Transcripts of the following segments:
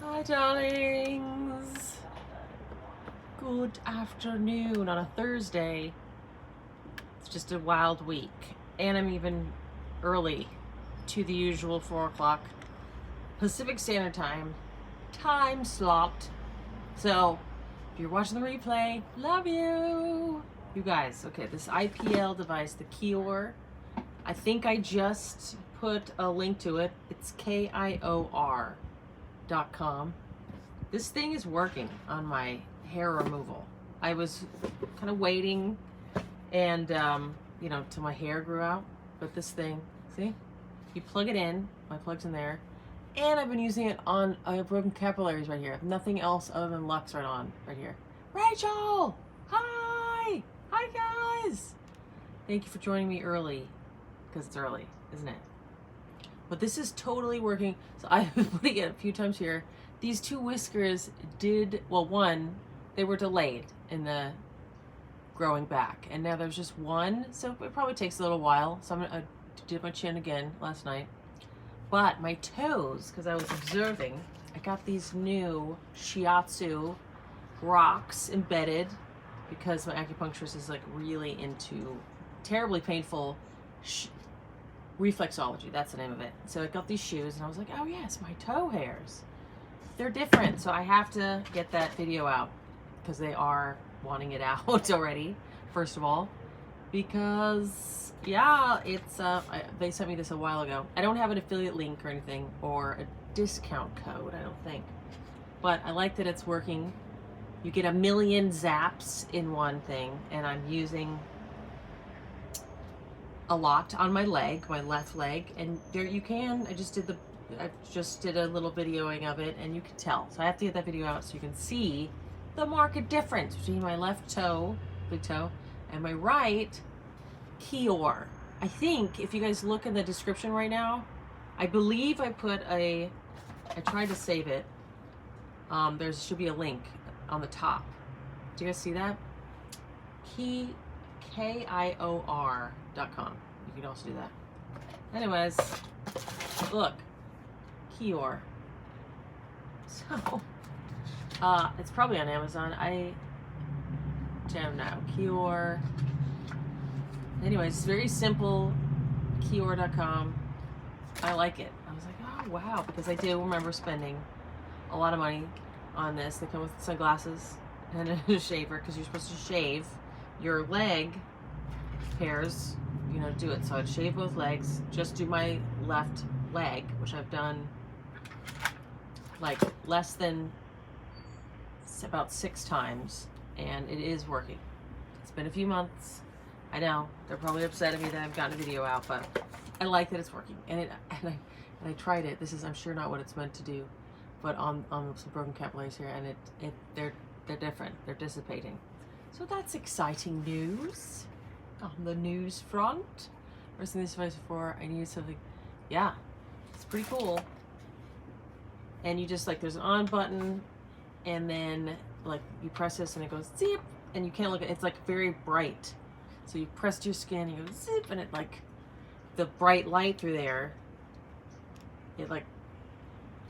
Hi darlings, good afternoon on a Thursday. It's just a wild week and I'm even early to the usual 4 o'clock Pacific Standard time slot. So if you're watching the replay, love you. You guys, okay, this IPL device, the Kior, I think I just put a link to it. It's KIOR.com. This thing is working on my hair removal. I was kind of waiting and you know, till my hair grew out, but this thing, see, you plug it in, my plug's in there, and I've been using it on, I have broken capillaries right here. I have nothing else other than Lux right here. Rachel, hi guys, thank you for joining me early, because it's early, isn't it? But this is totally working. So I've been putting it a few times here. These two whiskers did, well, one, they were delayed in the growing back, and now there's just one, so it probably takes a little while. So I did my chin again last night. But my toes, because I was observing, I got these new shiatsu rocks embedded because my acupuncturist is like really into terribly painful reflexology. That's the name of it. So I got these shoes and I was like, oh yes, my toe hairs, they're different. So I have to get that video out because they are wanting it out already, first of all, because yeah, it's they sent me this a while ago. I don't have an affiliate link or anything or a discount code, I don't think, but I like that it's working. You get a million zaps in one thing, and I'm using a lot on my leg, my left leg, and there you can, I just did a little videoing of it, and you can tell. So I have to get that video out so you can see the marked difference between my left toe, big toe, and my right, Kior. I think if you guys look in the description right now, I believe I put I tried to save it. There should be a link on the top. Do you guys see that? KIOR.com. You can also do that. Anyways, look, Kior. So, it's probably on Amazon. I don't know. Kior. Anyways, it's very simple. Kior.com. I like it. I was like, oh wow, because I do remember spending a lot of money on this. They come with sunglasses and a shaver because you're supposed to shave your leg hairs, you know, do it. So I'd shave both legs, just do my left leg, which I've done like less than about 6 times, and it is working. It's been a few months. I know they're probably upset at me that I've gotten a video out, but I like that it's working. And I tried it. This is, I'm sure, not what it's meant to do, but on some broken capillaries here, and they're different. They're dissipating. So that's exciting news on the news front. I've seen this device before. I needed something. Yeah, it's pretty cool. And you just, like, there's an on button, and then like you press this and it goes zip, and you can't look at it. It's like very bright. So you press your skin, you go zip, and it, like, the bright light through there, it like,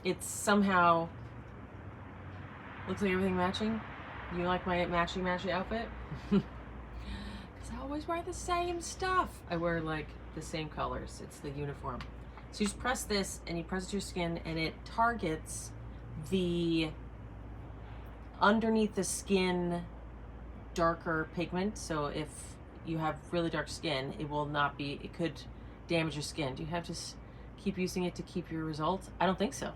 it's somehow looks like everything matching. You like my matchy outfit? Because I always wear the same stuff. I wear like the same colors. It's the uniform. So you just press this and you press it to your skin, and it targets the underneath the skin darker pigment. So if you have really dark skin, it will not be, it could damage your skin. Do you have to keep using it to keep your results? I don't think so.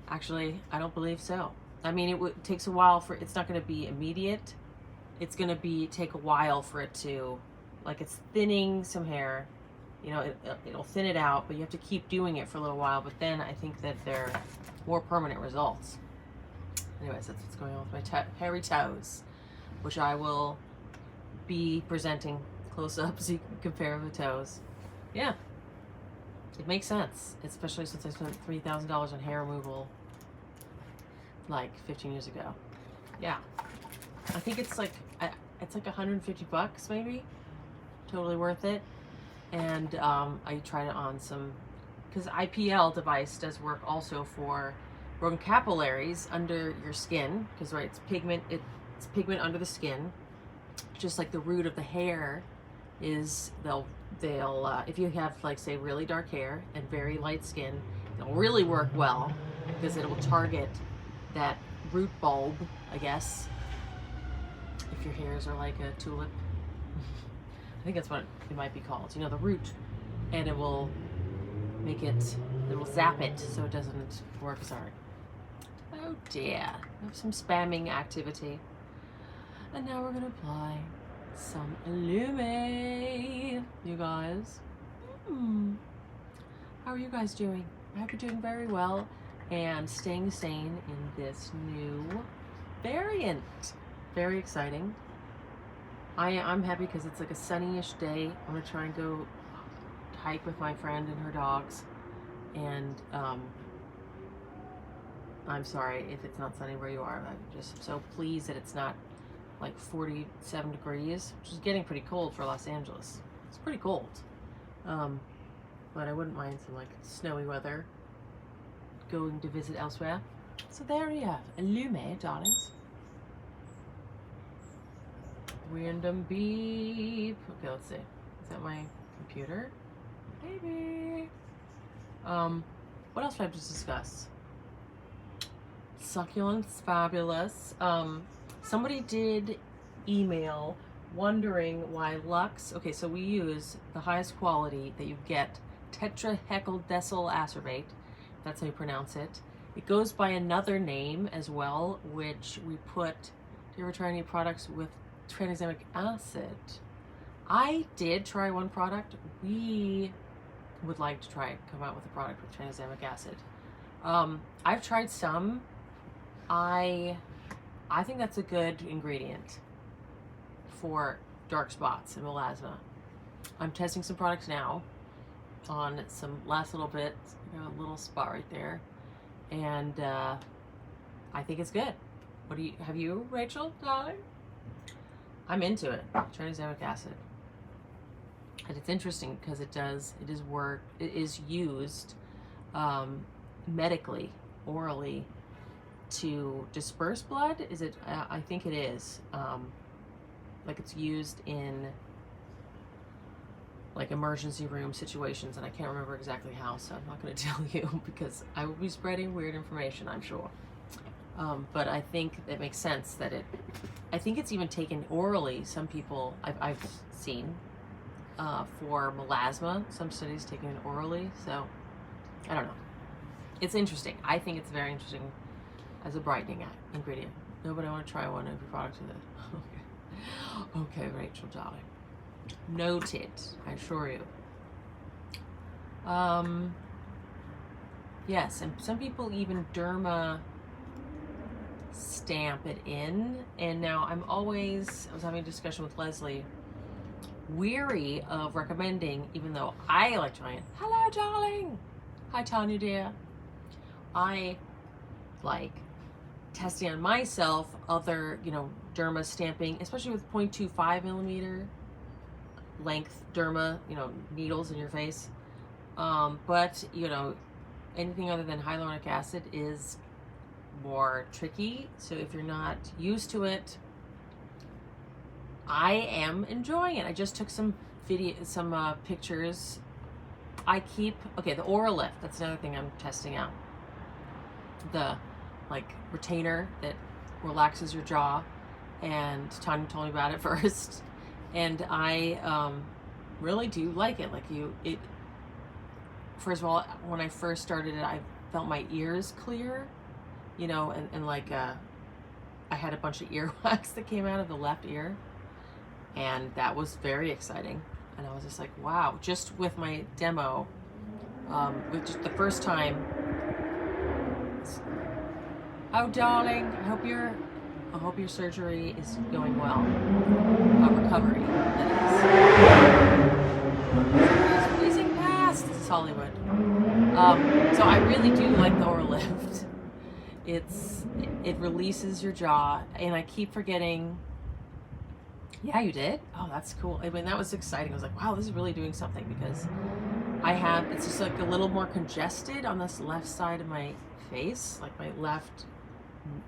Actually, I don't believe so. I mean, it takes a while for, it's not going to be immediate. It's going to take a while for it to, like, it's thinning some hair, you know, it'll thin it out, but you have to keep doing it for a little while. But then I think that they're more permanent results. Anyways, that's what's going on with my hairy toes, which I will be presenting close up so you can compare the toes. Yeah, it makes sense, especially since I spent $3,000 on hair removal like 15 years ago. Yeah, I think it's like 150 bucks maybe. Totally worth it. And I tried it on some, because IPL device does work also for growing capillaries under your skin, because right, it's pigment under the skin, just like the root of the hair is. They'll if you have, like, say, really dark hair and very light skin, it'll really work well because it will target that root bulb, I guess, if your hairs are like a tulip. I think that's what it might be called, you know, the root. And it will make it, it will zap it so it doesn't work as hard. Oh dear, we have some spamming activity. And now we're gonna apply some Illumi, you guys. How are you guys doing? I hope you're doing very well and staying sane in this new variant. Very exciting. I'm happy because it's like a sunny-ish day. I'm gonna try and go hike with my friend and her dogs, and I'm sorry if it's not sunny where you are. I'm just so pleased that it's not like 47 degrees, which is getting pretty cold for Los Angeles. It's pretty cold, but I wouldn't mind some like snowy weather going to visit elsewhere. So there you have Illumi, darlings. Random beep. Okay, let's see. Is that my computer? Maybe. What else do I have to discuss? Succulents, fabulous. Somebody did email wondering why Lux. Okay, so we use the highest quality that you get, tetrahexyldecyl acerbate. That's how you pronounce it. It goes by another name as well, which we put. Do you ever try any products with tranexamic acid? I did try one product. We would like to come out with a product with tranexamic acid. I've tried some. I think that's a good ingredient for dark spots and melasma. I'm testing some products now on some last little bit. I got a little spot right there, and I think it's good. What do you have, you, Rachel, darling? I'm into it. Tranexamic acid, and it's interesting because it is used medically, orally, to disperse blood. Is it? I think it is. Like it's used in like emergency room situations, and I can't remember exactly how, so I'm not going to tell you because I will be spreading weird information, I'm sure. But I think it makes sense that I think it's even taken orally. Some people I've seen for melasma, some studies taking it orally. So I don't know. It's interesting. I think it's very interesting as a brightening ingredient. Nobody want to try one of your products with it. Okay. Okay, Rachel, darling. Noted, I assure you. Yes, and some people even derma stamp it in. And now I was having a discussion with Leslie, weary of recommending, even though I like trying it. Hello, darling. Hi, Tanya, dear. I like testing on myself other, derma stamping, especially with 0.25 millimeter length derma, needles in your face. But, anything other than hyaluronic acid is more tricky. So if you're not used to it, I am enjoying it. I just took some pictures. The Auralift, that's another thing I'm testing out. The retainer that relaxes your jaw, and Tanya told me about it first, and I really do like it. First of all, when I first started it, I felt my ears clear, and I had a bunch of earwax that came out of the left ear, and that was very exciting. And I was just like, wow, just with my demo, with just the first time. Oh, darling, I hope your surgery is going well. Recovery, that is. It's racing past. This is Hollywood. So I really do like the Auralift. It releases your jaw, and I keep forgetting. Yeah, you did? Oh, that's cool. I mean, that was exciting. I was like, wow, this is really doing something, because it's just like a little more congested on this left side of my face, like my left,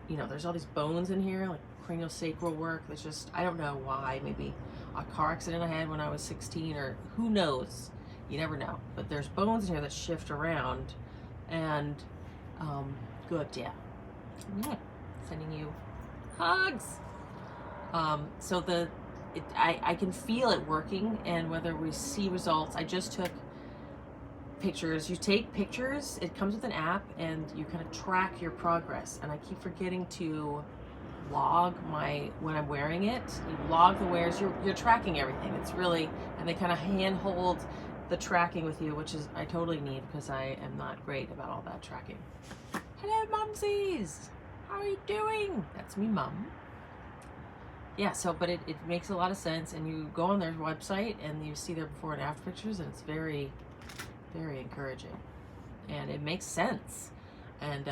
you know, there's all these bones in here, like craniosacral work. There's just, I don't know why, maybe a car accident I had when I was 16, or who knows, you never know. But there's bones in here that shift around, and good, yeah. Sending you hugs. So I can feel it working, and whether we see results, I just took pictures. You take pictures, it comes with an app, and you kind of track your progress. And I keep forgetting to log when I'm wearing it. You log the wears, you're tracking everything. It's really, and they kind of handhold the tracking with you, which is I totally need, because I am not great about all that tracking. Hello, Mumsies! How are you doing? That's me, Mum. Yeah, so, but it makes a lot of sense, and you go on their website and you see their before and after pictures, and it's very, very encouraging, and it makes sense. And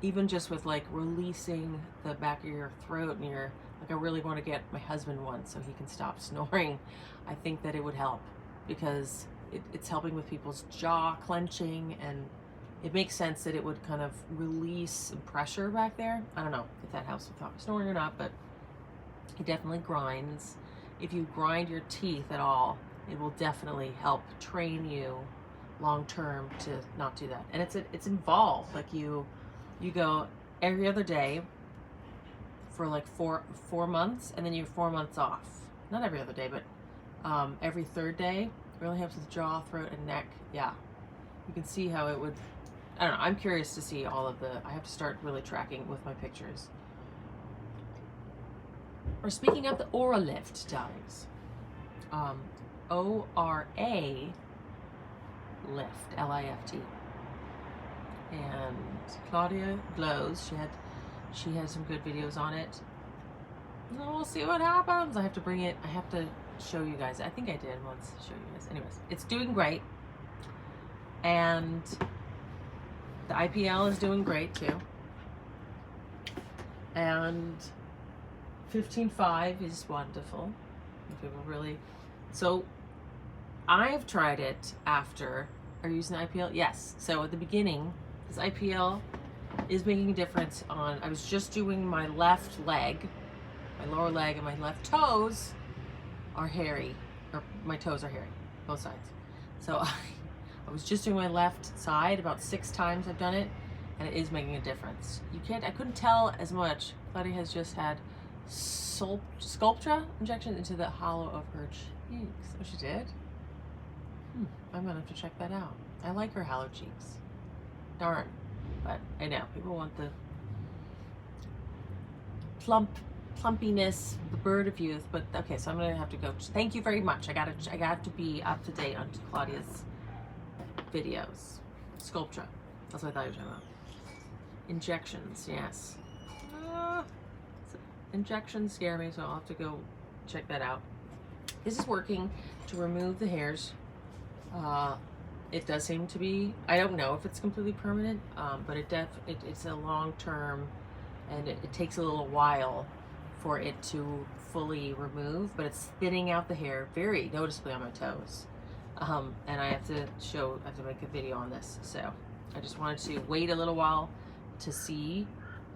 even just with like releasing the back of your throat, and you're like, I really want to get my husband one so he can stop snoring. I think that it would help, because it's helping with people's jaw clenching, and it makes sense that it would kind of release some pressure back there. I don't know if that helps with snoring or not, but it definitely grinds. If you grind your teeth at all, it will definitely help train you long term to not do that. And it's involved. Like you go every other day for like four months, and then you have 4 months off. Not every other day, but every third day. Really helps with jaw, throat, and neck. Yeah, you can see how it would. I don't know. I'm curious to see all of the. I have to start really tracking with my pictures. We're speaking of the Auralift, darlings. O-R-A lift, L-I-F-T. And Claudia glows. She has some good videos on it. And we'll see what happens. I have to bring it. I have to show you guys. I think I did once show you guys. Anyways, it's doing great. And the IPL is doing great too. And 15.5 is wonderful. People really. So I've tried it after. Are you using the IPL? Yes. So at the beginning, this IPL is making a difference on. I was just doing my left leg, my lower leg, and my left toes are hairy, or my toes are hairy, both sides. So I was just doing my left side about 6 times. I've done it, and it is making a difference. I couldn't tell as much. Claudia has just had Sculptra injection into the hollow of her cheeks. Oh, she did? I'm gonna have to check that out. I like her hollow cheeks. Darn. But I know, people want the plumpiness, the bird of youth, but okay, so I'm gonna have to go. Thank you very much. I got to be up to date on Claudia's videos. Sculptra. That's what I thought you were talking about. Injections, yes. Injections scare me, so I'll have to go check that out. This is working to remove the hairs. It does seem to be, I don't know if it's completely permanent, but it's a long term, and it takes a little while for it to fully remove, but it's thinning out the hair very noticeably on my toes. And I have to make a video on this, so I just wanted to wait a little while to see,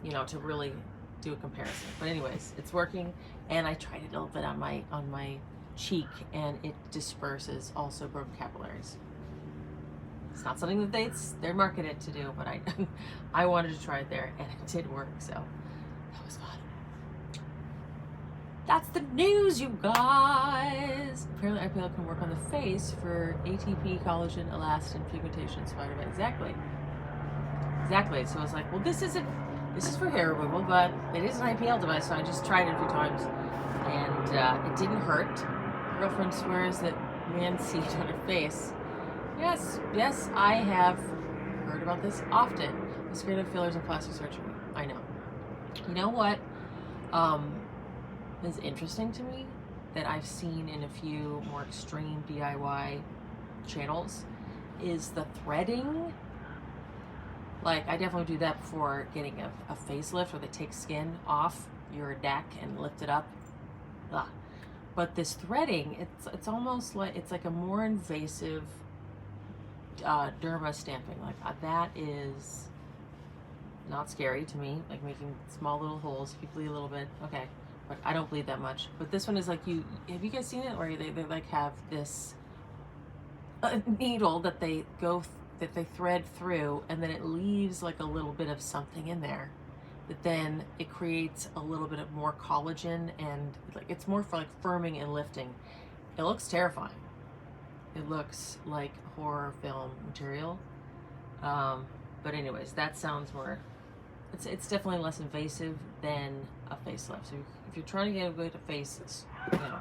you know, to really do a comparison. But anyways, it's working, and I tried it a little bit on my cheek, and it disperses also broken capillaries. It's not something that they're marketed to do, but I wanted to try it there, and it did work, so that was fun. That's the news, you guys. Apparently IPL can work on the face for ATP, collagen, elastin, pigmentation, spider-man. Exactly. So I was like, well, this is for hair removal, but it is an IPL device, so I just tried it a few times, and it didn't hurt. My girlfriend swears that man seed on her face. Yes, I have heard about this often. I'm scared of fillers and plastic surgery. I know. You know what is interesting to me that I've seen in a few more extreme DIY channels is the threading. Like, I definitely do that before getting a facelift, where they take skin off your neck and lift it up. Ugh. But this threading, it's almost like, it's like a more invasive derma stamping. Like, that is not scary to me, like making small little holes. If you bleed a little bit, okay, but I don't bleed that much. But this one is like, have you guys seen it, where they like have this needle that they that they thread through, and then it leaves like a little bit of something in there, that then it creates a little bit of more collagen, and like it's more for like firming and lifting. It looks terrifying. It looks like horror film material. But anyways, that sounds more, it's definitely less invasive than a facelift. So if you're trying to get away to face, you know,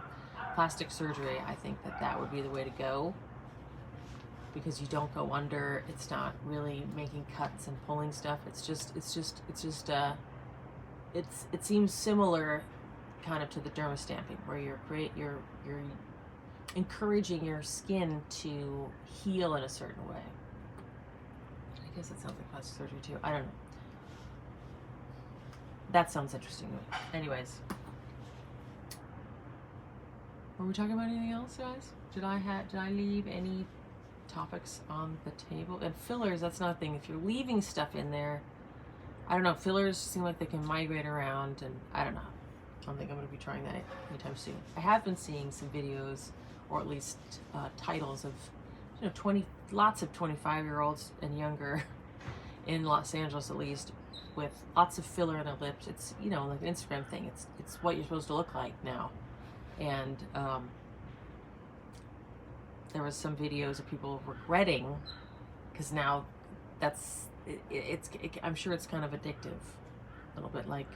plastic surgery, I think that would be the way to go, because you don't go under. It's not really making cuts and pulling stuff. It seems similar kind of to the dermastamping, where you're encouraging your skin to heal in a certain way. I guess it sounds like plastic surgery too. I don't know. That sounds interesting to me. Anyways, were we talking about anything else, guys? Did I leave any topics on the table? And fillers, that's another thing. If you're leaving stuff in there, I don't know, fillers seem like they can migrate around, and I don't know. I don't think I'm going to be trying that anytime soon. I have been seeing some videos, or at least titles of, you know, lots of 25-year-olds and younger in Los Angeles, at least, with lots of filler in their lips. It's, you know, like an Instagram thing. It's what you're supposed to look like now. And there was some videos of people regretting, because now I'm sure it's kind of addictive, a little bit like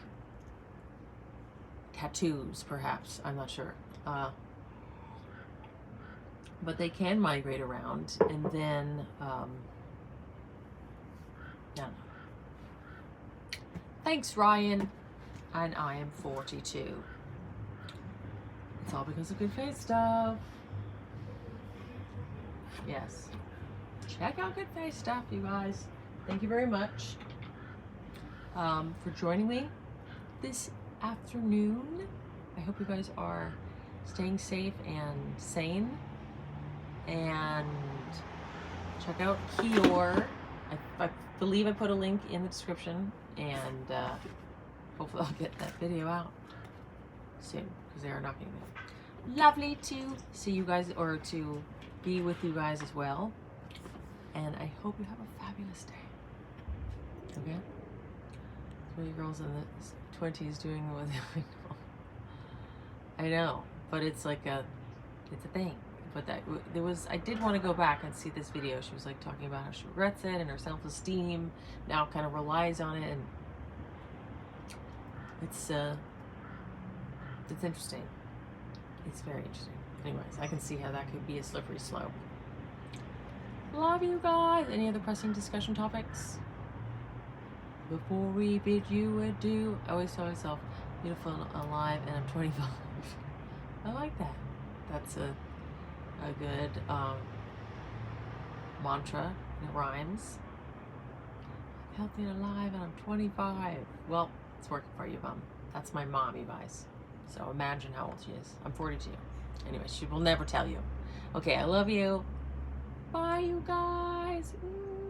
tattoos, perhaps. I'm not sure. But they can migrate around, and then, I don't know. Thanks, Ryan. And I am 42. It's all because of good face stuff. Yes. Check out good face stuff, you guys. Thank you very much for joining me this afternoon. I hope you guys are staying safe and sane. And check out Kior. I believe I put a link in the description, and hopefully I'll get that video out soon, because they are knocking me. Lovely to see you guys, or to be with you guys as well, and I hope you have a fabulous day. Okay? 3 girls in the 20s doing what I know, but it's like it's a thing. But I did want to go back and see this video. She was like talking about how she regrets it, and her self-esteem now kind of relies on it, and it's interesting. It's very interesting. Anyways, I can see how that could be a slippery slope. Love you guys. Any other pressing discussion topics before we bid you adieu? I always tell myself, beautiful and alive, and I'm 25. I like that. That's a good mantra. It rhymes. I'm healthy and alive, and I'm 25. Well, it's working for you, Mom. That's my mom, you guys. So imagine how old she is. I'm 42. Anyway, she will never tell you. Okay, I love you. Bye, you guys. Ooh.